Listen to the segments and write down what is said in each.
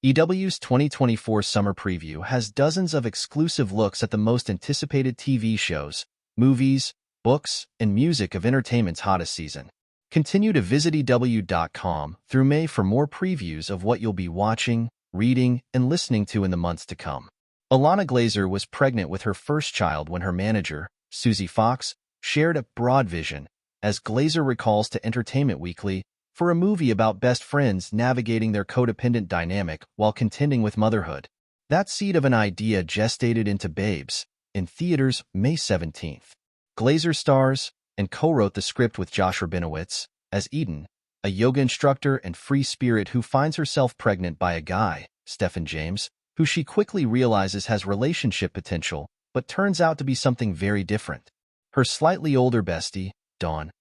EW's 2024 summer preview has dozens of exclusive looks at the most anticipated TV shows, movies, books, and music of entertainment's hottest season. Continue to visit EW.com through May for more previews of what you'll be watching, reading, and listening to in the months to come. Ilana Glazer was pregnant with her first child when her manager, Susie Fox, shared a broad vision, as Glazer recalls to Entertainment Weekly, for a movie about best friends navigating their codependent dynamic while contending with motherhood. That seed of an idea gestated into Babes, in theaters May 17th. Glazer stars and co-wrote the script with Josh Rabinowitz as Eden, a yoga instructor and free spirit who finds herself pregnant by a guy, Stephen James, who she quickly realizes has relationship potential, but turns out to be something very different. Her slightly older bestie, Dawn,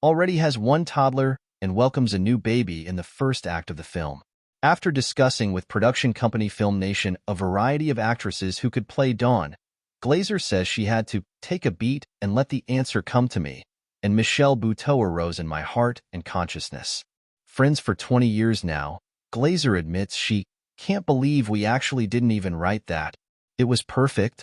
already has one toddler and welcomes a new baby in the first act of the film. After discussing with production company Film Nation a variety of actresses who could play Dawn, Glazer says she had to take a beat and let the answer come to me, and Michelle Buteau arose in my heart and consciousness. Friends for 20 years now, Glazer admits she can't believe we actually didn't even write that. It was perfect.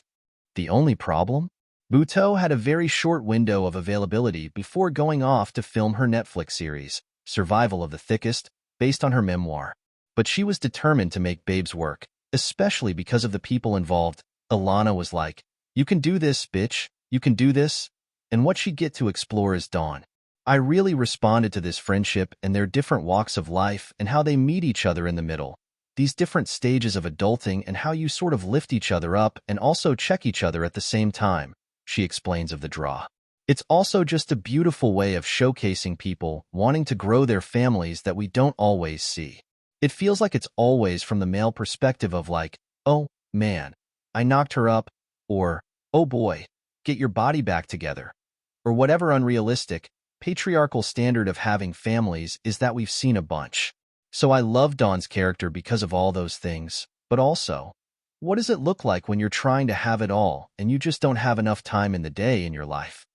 The only problem? Buteau had a very short window of availability before going off to film her Netflix series, Survival of the Thickest, based on her memoir. But she was determined to make Babes work, especially because of the people involved. Ilana was like, "You can do this, bitch. You can do this." And what she'd get to explore is Dawn. I really responded to this friendship and their different walks of life and how they meet each other in the middle. These different stages of adulting and how you sort of lift each other up and also check each other at the same time, she explains of the draw. It's also just a beautiful way of showcasing people wanting to grow their families that we don't always see. It feels like it's always from the male perspective of like, "Oh, man, I knocked her up," or, "Oh boy, get your body back together," or whatever unrealistic, patriarchal standard of having families is that we've seen a bunch. So I love Dawn's character because of all those things, but also, what does it look like when you're trying to have it all and you just don't have enough time in the day in your life?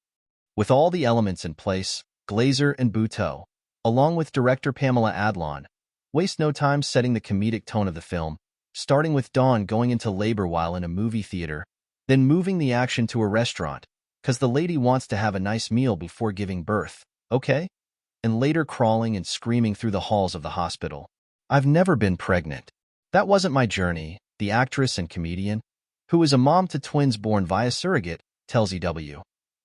With all the elements in place, Glazer and Buteau, along with director Pamela Adlon, waste no time setting the comedic tone of the film, starting with Dawn going into labor while in a movie theater, then moving the action to a restaurant, because the lady wants to have a nice meal before giving birth, okay? And later crawling and screaming through the halls of the hospital. I've never been pregnant. That wasn't my journey, the actress and comedian, who is a mom to twins born via surrogate, tells EW.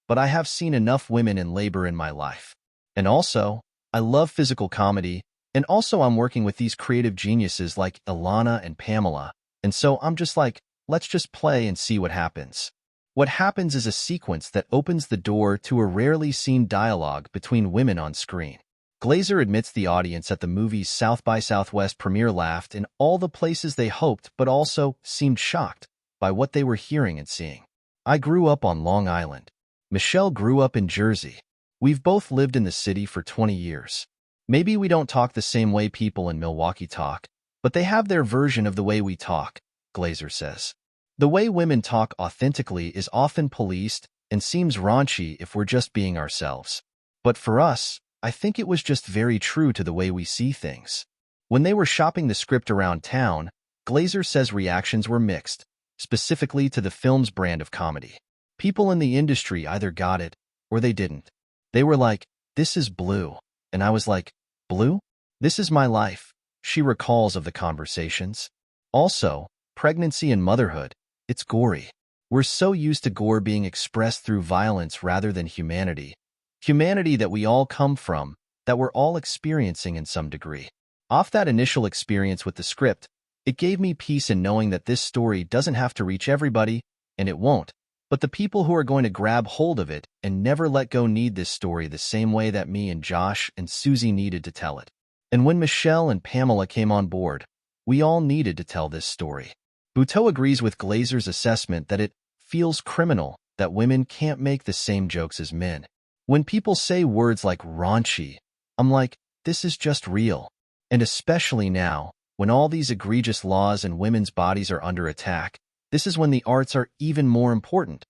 But I have seen enough women in labor in my life. And also, I love physical comedy, and also I'm working with these creative geniuses like Ilana and Pamela, and so I'm just like, let's just play and see what happens. What happens is a sequence that opens the door to a rarely seen dialogue between women on screen. Glazer admits the audience at the movie's South by Southwest premiere laughed in all the places they hoped but also seemed shocked by what they were hearing and seeing. I grew up on Long Island. Michelle grew up in Jersey. We've both lived in the city for 20 years. Maybe we don't talk the same way people in Milwaukee talk, but they have their version of the way we talk, Glazer says. The way women talk authentically is often policed and seems raunchy if we're just being ourselves. But for us, I think it was just very true to the way we see things. When they were shopping the script around town, Glazer says reactions were mixed, specifically to the film's brand of comedy. People in the industry either got it or they didn't. They were like, "This is blue." And I was like, "Blue? This is my life," she recalls of the conversations. Also, pregnancy and motherhood. It's gory. We're so used to gore being expressed through violence rather than humanity. Humanity that we all come from, that we're all experiencing in some degree. Off that initial experience with the script, it gave me peace in knowing that this story doesn't have to reach everybody, and it won't. But the people who are going to grab hold of it and never let go need this story the same way that me and Josh and Susie needed to tell it. And when Michelle and Pamela came on board, we all needed to tell this story. Buteau agrees with Glazer's assessment that it feels criminal that women can't make the same jokes as men. When people say words like raunchy, I'm like, this is just real. And especially now, when all these egregious laws and women's bodies are under attack, this is when the arts are even more important.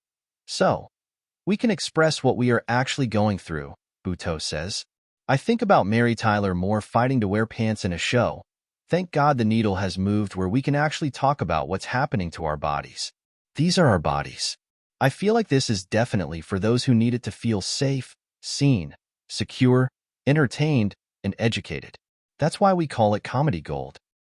So, we can express what we are actually going through, Buteau says. I think about Mary Tyler Moore fighting to wear pants in a show, Thank God the needle has moved where we can actually talk about what's happening to our bodies. These are our bodies. I feel like this is definitely for those who need it to feel safe, seen, secure, entertained, and educated. That's why we call it comedy gold.